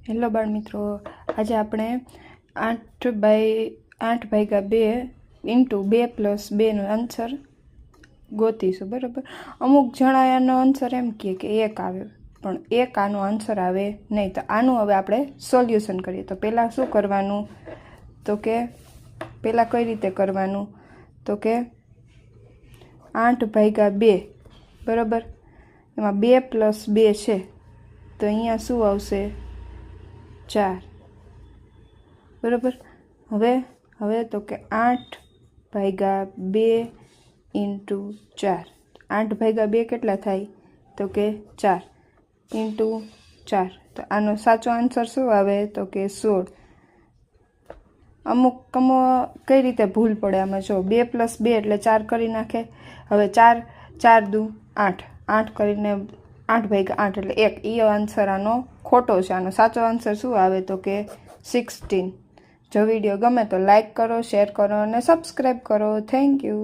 Hello બાળ મિત્રો, આજે આપણે 8/2 ઇન્ટુ 2+2નો આન્સર ગોતીશું. બરાબર. અમુક જણા એનો આન્સર એમ કહે કે 1 આવે, પણ 1 આનો આન્સર આવે નહીં. તો આનું હવે આપણે સોલ્યુશન કરીએ. તો પહેલાં શું કરવાનું, તો કે પહેલાં કઈ રીતે કરવાનું, તો કે 8/2 બરાબર, એમાં 2+2 છે, તો અહીંયા શું આવશે 4 બરાબર. હવે તો કે 8/2 ઇન્ટુ 4. 8/2 કેટલા થાય, તો કે 4 ઇન્ટુ 4. તો આનો સાચો આન્સર શું આવે, તો કે 16. અમુક કઈ રીતે ભૂલ પડે આમાં, જો 2+2 એટલે 4 કરી નાખે. હવે 4 દુ 8, 8 કરીને 8/8 એટલે 1. એ આન્સર આનો ખોટો છે. આનો સાચો આન્સર શું આવે, તો કે 16. જો વિડીયો ગમે તો લાઈક કરો, શેર કરો અને સબસ્ક્રાઈબ કરો. Thank you.